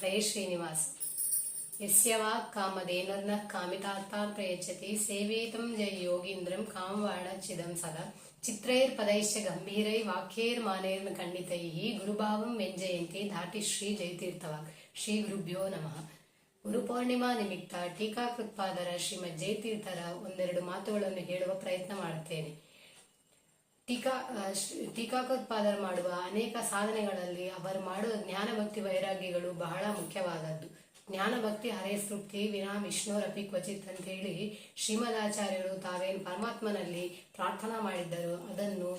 ಹರೇ ಶ್ರೀನಿವಾಸ. ಯಸ್ಯ ವಾ ಕಾಮಧೇನುರ್ನ ಕಾಮಿತಾರ್ಥಾನ್ ಪ್ರಯಚ್ಛತಿ ಸೇವೇತಂ ಜಯ ಯೋಗೀಂದ್ರಂ ಕಾಮವಾಣಚ್ಚಿದಂ ಸದಾ ಚಿತ್ರೈರ್ಪದೈಶ್ಚ ಗಂಭೀರೈ ವಾಕ್ಯೈರ್ಮಾನೈರ್ನ ಖಂಡಿತೈಃ ಗುರುಭಾವಂ ವ್ಯಂಜಯಂತಿ ಧಾಟಿ ಶ್ರೀ ಜಯತೀರ್ಥವಾಗ್. ಶ್ರೀ ಗುರುಭ್ಯೋ ನಮಃ. ಗುರುಪೌರ್ಣಿಮಾ ನಿಮಿತ್ತ ಟೀಕಾಕೃತ್ಪಾದರ ಶ್ರೀಮದ್ ಜಯತೀರ್ಥರ ಒಂದೆರಡು ಮಾತುಗಳನ್ನು ಹೇಳುವ ಪ್ರಯತ್ನ ಮಾಡುತ್ತೇನೆ. ಟೀಕಾಕೃತ್ಪಾದರ ಮಾಡುವ ಅನೇಕ ಸಾಧನೆಗಳಲ್ಲಿ ಅವರು ಮಾಡುವ ಜ್ಞಾನ ಭಕ್ತಿ ವೈರಾಗ್ಯಗಳು ಬಹಳ ಮುಖ್ಯವಾದದ್ದು. ಜ್ಞಾನ ಭಕ್ತಿ ಹರೇ ತೃಪ್ತಿ ವಿನಾ ವಿಷ್ಣುರಪಿ ಕ್ವಚಿತ್ ಅಂತ ಹೇಳಿ ಶ್ರೀಮದಾಚಾರ್ಯರು ತಾವೇನು ಪರಮಾತ್ಮನಲ್ಲಿ ಪ್ರಾರ್ಥನಾ ಮಾಡಿದ್ದರು ಅದನ್ನು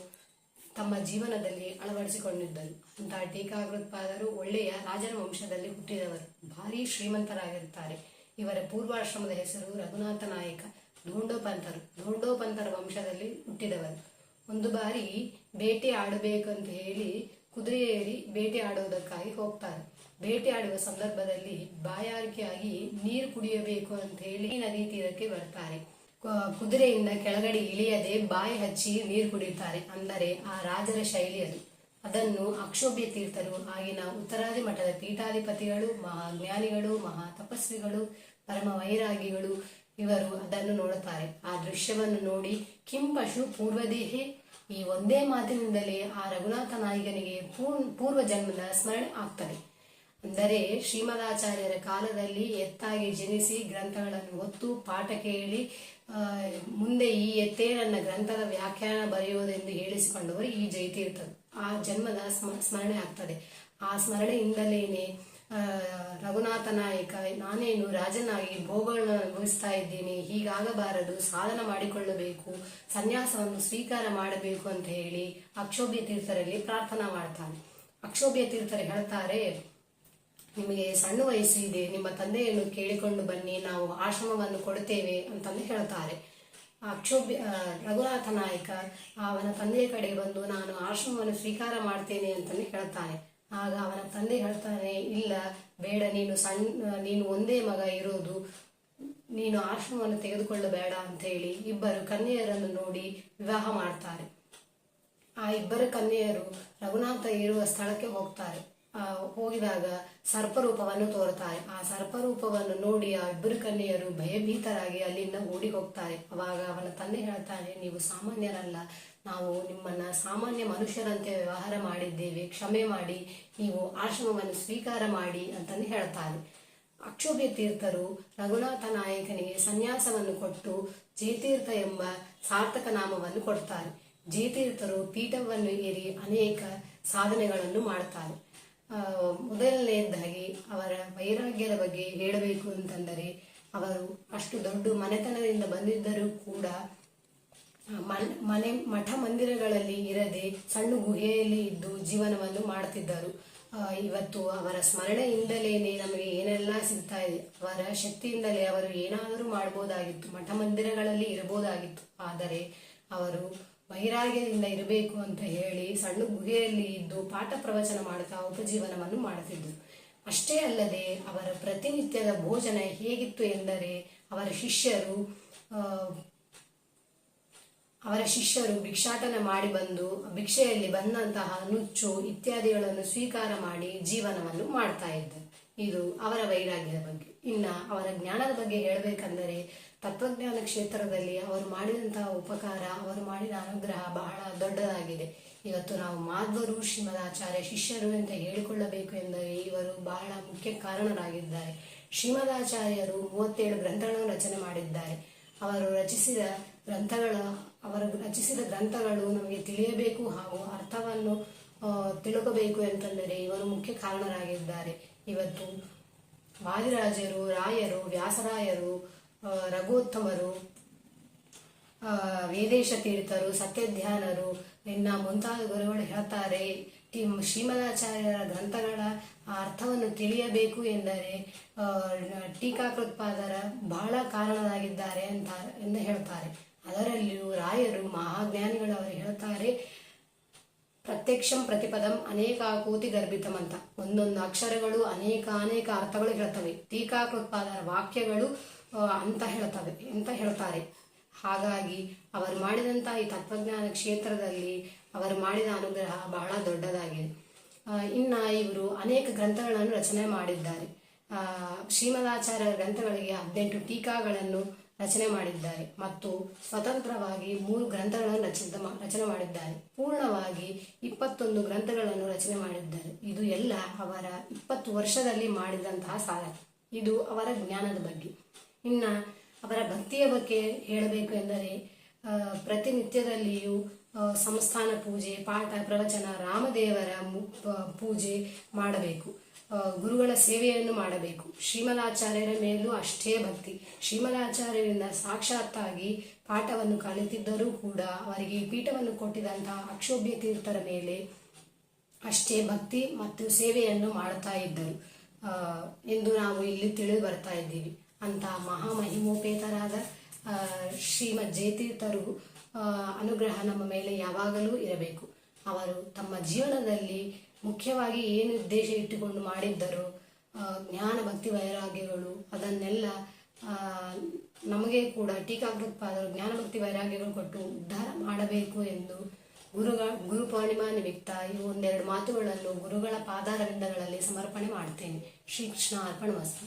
ತಮ್ಮ ಜೀವನದಲ್ಲಿ ಅಳವಡಿಸಿಕೊಂಡಿದ್ದರು. ಅಂತಹ ಟೀಕಾಕೃತ್ಪಾದರು ಒಳ್ಳೆಯ ರಾಜನ ವಂಶದಲ್ಲಿ ಹುಟ್ಟಿದವರು, ಭಾರೀ ಶ್ರೀಮಂತರಾಗಿರುತ್ತಾರೆ. ಇವರ ಪೂರ್ವಾಶ್ರಮದ ಹೆಸರು ರಘುನಾಥ ನಾಯಕ. ಧೋಂಡೋಪಂತರ ವಂಶದಲ್ಲಿ ಹುಟ್ಟಿದವರು. ಒಂದು ಬಾರಿ ಬೇಟೆ ಆಡಬೇಕಂತ ಹೇಳಿ ಕುದುರೆ ಏರಿ ಬೇಟೆ ಆಡುವುದಕ್ಕಾಗಿ ಹೋಗ್ತಾರೆ. ಬೇಟೆ ಆಡುವ ಸಂದರ್ಭದಲ್ಲಿ ಬಾಯಾರಿಕೆಯಾಗಿ ನೀರು ಕುಡಿಯಬೇಕು ಅಂತ ಹೇಳಿ ನದಿ ತೀರಕ್ಕೆ ಬರ್ತಾರೆ. ಕುದುರೆಯಿಂದ ಕೆಳಗಡೆ ಇಳಿಯದೆ ಬಾಯಿ ಹಚ್ಚಿ ನೀರು ಕುಡಿಯುತ್ತಾರೆ. ಅಂದರೆ ಆ ರಾಜರ ಶೈಲಿ ಅದು. ಅದನ್ನು ಅಕ್ಷೋಭ್ಯ ತೀರ್ಥರು, ಆಗಿನ ಉತ್ತರಾದಿ ಮಠದ ಪೀಠಾಧಿಪತಿಗಳು, ಮಹಾಜ್ಞಾನಿಗಳು, ಮಹಾ ತಪಸ್ವಿಗಳು, ಪರಮ ವೈರಾಗಿಗಳು ಇವರು ಅದನ್ನು ನೋಡುತ್ತಾರೆ. ಆ ದೃಶ್ಯವನ್ನು ನೋಡಿ ಕಿಂ ಪಶು ಪೂರ್ವದೇಹೆ, ಈ ಒಂದೇ ಮಾತಿನಿಂದಲೇ ಆ ರಘುನಾಥ ನಾಯಕನಿಗೆ ಪೂರ್ವ ಜನ್ಮದ ಸ್ಮರಣೆ ಆಗ್ತದೆ. ಅಂದರೆ ಶ್ರೀಮದಾಚಾರ್ಯರ ಕಾಲದಲ್ಲಿ ಎತ್ತಾಗಿ ಜನಿಸಿ ಗ್ರಂಥಗಳನ್ನು ಹೊತ್ತು ಪಾಠ ಕೇಳಿ ಮುಂದೆ ಈ ಎತ್ತೇ ನನ್ನ ಗ್ರಂಥದ ವ್ಯಾಖ್ಯಾನ ಬರೆಯುವುದೆಂದು ಹೇಳಿಸಿಕೊಂಡವರು ಈ ಜಯತೀರ್ಥರು. ಆ ಜನ್ಮದ ಸ್ಮರಣೆ ಆಗ್ತದೆ. ಆ ಸ್ಮರಣೆಯಿಂದಲೇನೆ ರಘುನಾಥ ನಾಯಕ ನಾನೇನು ರಾಜನಾಗಿ ಭೋಗಗಳನ್ನು ಅನುಭವಿಸ್ತಾ ಇದ್ದೀನಿ, ಹೀಗಾಗಬಾರದು, ಸಾಧನ ಮಾಡಿಕೊಳ್ಳಬೇಕು, ಸನ್ಯಾಸವನ್ನು ಸ್ವೀಕಾರ ಮಾಡಬೇಕು ಅಂತ ಹೇಳಿ ಅಕ್ಷೋಭ್ಯ ತೀರ್ಥರಲ್ಲಿ ಪ್ರಾರ್ಥನಾ ಮಾಡ್ತಾನೆ. ಅಕ್ಷೋಭ್ಯ ತೀರ್ಥರು ಹೇಳ್ತಾರೆ, ನಿಮಗೆ ಸಣ್ಣ ವಯಸ್ಸು ಇದೆ, ನಿಮ್ಮ ತಂದೆಯನ್ನು ಕೇಳಿಕೊಂಡು ಬನ್ನಿ, ನಾವು ಆಶ್ರಮವನ್ನು ಕೊಡುತ್ತೇವೆ ಅಂತಂದು ಹೇಳ್ತಾರೆ. ರಘುನಾಥ ನಾಯಕ ಅವನ ತಂದೆಯ ಕಡೆ ಬಂದು ನಾನು ಆಶ್ರಮವನ್ನು ಸ್ವೀಕಾರ ಮಾಡ್ತೇನೆ ಅಂತಂದು ಹೇಳ್ತಾನೆ. ಆಗ ಅವನ ತಂದೆ ಹೇಳ್ತಾನೆ, ಇಲ್ಲ ಬೇಡ, ನೀನು ಒಂದೇ ಮಗ ಇರೋದು, ನೀನು ಆಶ್ರಮವನ್ನು ತೆಗೆದುಕೊಳ್ಳಬೇಡ ಅಂತ ಹೇಳಿ ಇಬ್ಬರು ಕನ್ಯೆಯರನ್ನು ನೋಡಿ ವಿವಾಹ ಮಾಡ್ತಾರೆ. ಆ ಇಬ್ಬರು ಕನ್ಯೆಯರು ರಘುನಾಥ ಇರುವ ಸ್ಥಳಕ್ಕೆ ಹೋಗ್ತಾರೆ. ಹೋಗಿದಾಗ ಸರ್ಪರೂಪವನ್ನು ತೋರುತ್ತಾರೆ. ಆ ಸರ್ಪರೂಪವನ್ನು ನೋಡಿ ಆ ಇಬ್ಬರು ಕನ್ಯೆಯರು ಭಯಭೀತರಾಗಿ ಅಲ್ಲಿಂದ ಓಡಿ ಹೋಗ್ತಾರೆ. ಅವಾಗ ಅವನ ತಂದೆ ಹೇಳ್ತಾನೆ, ನೀವು ಸಾಮಾನ್ಯರಲ್ಲ, ನಾವು ನಿಮ್ಮನ್ನ ಸಾಮಾನ್ಯ ಮನುಷ್ಯರಂತೆ ವ್ಯವಹಾರ ಮಾಡಿದ್ದೇವೆ, ಕ್ಷಮೆ ಮಾಡಿ ನೀವು ಆಶ್ರಮವನ್ನು ಸ್ವೀಕಾರ ಮಾಡಿ ಅಂತಂದು ಹೇಳ್ತಾರೆ. ಅಕ್ಷೋಭ್ಯ ತೀರ್ಥರು ರಘುನಾಥ ನಾಯಕನಿಗೆ ಸನ್ಯಾಸವನ್ನು ಕೊಟ್ಟು ಜಯತೀರ್ಥ ಎಂಬ ಸಾರ್ಥಕ ನಾಮವನ್ನು ಕೊಡ್ತಾರೆ. ಜಯತೀರ್ಥರು ಪೀಠವನ್ನು ಏರಿ ಅನೇಕ ಸಾಧನೆಗಳನ್ನು ಮಾಡ್ತಾರೆ. ಮೊದಲನೆಯದಾಗಿ ಅವರ ವೈರಾಗ್ಯದ ಬಗ್ಗೆ ಹೇಳಬೇಕು ಅಂತಂದರೆ, ಅವರು ಅಷ್ಟು ದೊಡ್ಡ ಮನೆತನದಿಂದ ಬಂದಿದ್ದರೂ ಕೂಡ ಮಠ ಮಂದಿರಗಳಲ್ಲಿ ಇರದೆ ಸಣ್ಣ ಗುಹೆಯಲ್ಲಿ ಇದ್ದು ಜೀವನವನ್ನು ಮಾಡುತ್ತಿದ್ದರು. ಇವತ್ತು ಅವರ ಸ್ಮರಣೆಯಿಂದಲೇನೆ ನಮಗೆ ಏನೆಲ್ಲ ಸಿಗ್ತಾ ಇದೆ. ಅವರ ಶಕ್ತಿಯಿಂದಲೇ ಅವರು ಏನಾದರೂ ಮಾಡ್ಬೋದಾಗಿತ್ತು, ಮಠ ಮಂದಿರಗಳಲ್ಲಿ ಇರಬಹುದಾಗಿತ್ತು. ಆದರೆ ಅವರು ವೈರಾಗ್ಯದಿಂದ ಇರಬೇಕು ಅಂತ ಹೇಳಿ ಸಣ್ಣ ಗುಹೆಯಲ್ಲಿ ಇದ್ದು ಪಾಠ ಪ್ರವಚನ ಮಾಡುತ್ತಾ ಉಪಜೀವನವನ್ನು ಮಾಡುತ್ತಿದ್ದರು. ಅಷ್ಟೇ ಅಲ್ಲದೆ ಅವರ ಪ್ರತಿನಿತ್ಯದ ಭೋಜನ ಹೇಗಿತ್ತು ಎಂದರೆ, ಅವರ ಶಿಷ್ಯರು ಭಿಕ್ಷಾಟನೆ ಮಾಡಿ ಬಂದು ಭಿಕ್ಷೆಯಲ್ಲಿ ಬಂದಂತಹ ನುಚ್ಚು ಇತ್ಯಾದಿಗಳನ್ನು ಸ್ವೀಕಾರ ಮಾಡಿ ಜೀವನವನ್ನು ಮಾಡ್ತಾ ಇದ್ದರು. ಇದು ಅವರ ವೈರಾಗ್ಯದ ಬಗ್ಗೆ. ಇನ್ನು ಅವರ ಜ್ಞಾನದ ಬಗ್ಗೆ ಹೇಳಬೇಕೆಂದರೆ, ತತ್ವಜ್ಞಾನ ಕ್ಷೇತ್ರದಲ್ಲಿ ಅವರು ಮಾಡಿದಂತಹ ಉಪಕಾರ, ಅವರು ಮಾಡಿದ ಅನುಗ್ರಹ ಬಹಳ ದೊಡ್ಡದಾಗಿದೆ. ಇವತ್ತು ನಾವು ಮಾಧ್ವರು ಶ್ರೀಮದಾಚಾರ್ಯ ಶಿಷ್ಯರು ಅಂತ ಹೇಳಿಕೊಳ್ಳಬೇಕು ಎಂದರೆ ಇವರು ಬಹಳ ಮುಖ್ಯ ಕಾರಣರಾಗಿದ್ದಾರೆ. ಶ್ರೀಮದಾಚಾರ್ಯರು 37 ಗ್ರಂಥಗಳನ್ನು ರಚನೆ ಮಾಡಿದ್ದಾರೆ. ಅವರು ರಚಿಸಿದ ಗ್ರಂಥಗಳು ನಮಗೆ ತಿಳಿಯಬೇಕು ಹಾಗೂ ಅರ್ಥವನ್ನು ತಿಳ್ಕೋಬೇಕು ಅಂತಂದರೆ ಇವರು ಮುಖ್ಯ ಕಾರಣರಾಗಿದ್ದಾರೆ. ಇವತ್ತು ವಾದಿರಾಜರು, ರಾಯರು, ವ್ಯಾಸರಾಯರು, ರಘುತ್ತಮರು, ವೇದೇಶ ತೀರ್ಥರು, ಸತ್ಯಧ್ಯಾನರು ಇನ್ನ ಮುಂತಾದ ಗುರುಗಳು ಹೇಳ್ತಾರೆ, ಶ್ರೀಮದಾಚಾರ್ಯರ ಗ್ರಂಥಗಳ ಅರ್ಥವನ್ನು ತಿಳಿಯಬೇಕು ಎಂದರೆ ಟೀಕಾಕೃತ್ಪಾದರ ಬಹಳ ಕಾರಣರಾಗಿದ್ದಾರೆ ಎಂದು ಹೇಳ್ತಾರೆ. ಅದರಲ್ಲಿಯೂ ರಾಯರು, ಮಹಾಜ್ಞಾನಿಗಳು ಅವರು ಹೇಳ್ತಾರೆ, ಪ್ರತ್ಯಕ್ಷಂ ಪ್ರತಿಪದಂ ಅನೇಕ ಕೋಟಿ ಗರ್ಭಿತಂ ಅಂತ. ಒಂದೊಂದು ಅಕ್ಷರಗಳು ಅನೇಕ ಅರ್ಥಗಳು ಹೇಳ್ತವೆ. ಟೀಕಾಕೃತ್ಪಾದರ ವಾಕ್ಯಗಳು ಅಂತ ಹೇಳ್ತಾರೆ. ಹಾಗಾಗಿ ಅವರು ಮಾಡಿದಂತಹ ಈ ತತ್ವಜ್ಞಾನ ಕ್ಷೇತ್ರದಲ್ಲಿ ಅವರು ಮಾಡಿದ ಅನುಗ್ರಹ ಬಹಳ ದೊಡ್ಡದಾಗಿದೆ. ಇನ್ನು ಇವರು ಅನೇಕ ಗ್ರಂಥಗಳನ್ನು ರಚನೆ ಮಾಡಿದ್ದಾರೆ. ಶ್ರೀಮದಾಚಾರ್ಯರ ಗ್ರಂಥಗಳಿಗೆ 18 ಟೀಕಾಗಳನ್ನು ರಚನೆ ಮಾಡಿದ್ದಾರೆ ಮತ್ತು ಸ್ವತಂತ್ರವಾಗಿ 3 ಗ್ರಂಥಗಳನ್ನು ರಚನೆ ಮಾಡಿದ್ದಾರೆ. ಪೂರ್ಣವಾಗಿ 21 ಗ್ರಂಥಗಳನ್ನು ರಚನೆ ಮಾಡಿದ್ದಾರೆ. ಇದು ಎಲ್ಲ ಅವರ 20 ವರ್ಷದಲ್ಲಿ ಮಾಡಿದಂತಹ ಸಾಧನೆ. ಇದು ಅವರ ಜ್ಞಾನದ ಬಗ್ಗೆ. ಇನ್ನು ಅವರ ಭಕ್ತಿಯ ಬಗ್ಗೆ ಹೇಳಬೇಕು ಎಂದರೆ ಪ್ರತಿನಿತ್ಯದಲ್ಲಿಯೂ ಸಂಸ್ಥಾನ ಪೂಜೆ, ಪಾಠ, ಪ್ರವಚನ, ರಾಮದೇವರ ಪೂಜೆ ಮಾಡಬೇಕು. ಗುರುಗಳ ಸೇವೆಯನ್ನು ಮಾಡಬೇಕು. ಶ್ರೀಮದಾಚಾರ್ಯರ ಮೇಲೂ ಅಷ್ಟೇ ಭಕ್ತಿ. ಶ್ರೀಮದಾಚಾರ್ಯರಿಂದ ಸಾಕ್ಷಾತ್ತಾಗಿ ಪಾಠವನ್ನು ಕಲಿತಿದ್ದರೂ ಕೂಡ ಅವರಿಗೆ ಪೀಠವನ್ನು ಕೊಟ್ಟಿದಂತಹ ಅಕ್ಷೋಭ್ಯ ತೀರ್ಥರ ಮೇಲೆ ಅಷ್ಟೇ ಭಕ್ತಿ ಮತ್ತು ಸೇವೆಯನ್ನು ಮಾಡ್ತಾ ಇದ್ದರು ಎಂದು ನಾವು ಇಲ್ಲಿ ತಿಳಿದು ಬರ್ತಾ ಇದ್ದೀವಿ. ಅಂತಹ ಮಹಾಮಹಿಮೋಪೇತರಾದ ಶ್ರೀಮದ್ ಜಯತೀರ್ಥರು ಅನುಗ್ರಹ ನಮ್ಮ ಮೇಲೆ ಯಾವಾಗಲೂ ಇರಬೇಕು. ಅವರು ತಮ್ಮ ಜೀವನದಲ್ಲಿ ಮುಖ್ಯವಾಗಿ ಏನು ಉದ್ದೇಶ ಇಟ್ಟುಕೊಂಡು ಮಾಡಿದ್ದರೋ ಜ್ಞಾನ ಭಕ್ತಿ ವೈರಾಗ್ಯಗಳು ಅದನ್ನೆಲ್ಲ ನಮಗೆ ಕೂಡ ಟೀಕಾಕೃತ್ಪಾದರು ಜ್ಞಾನ ಭಕ್ತಿ ವೈರಾಗ್ಯಗಳು ಕೊಟ್ಟು ಉದ್ಧಾರ ಮಾಡಬೇಕು ಎಂದು ಗುರು ಪೌರ್ಣಿಮಾ ನಿಮಿತ್ತ ಈ ಒಂದೆರಡು ಮಾತುಗಳನ್ನು ಗುರುಗಳ ಪಾದಾರವಿಂದಗಳಲ್ಲಿ ಸಮರ್ಪಣೆ ಮಾಡ್ತೇನೆ. ಶ್ರೀ ಕೃಷ್ಣ ಅರ್ಪಣಮಸ್ತು.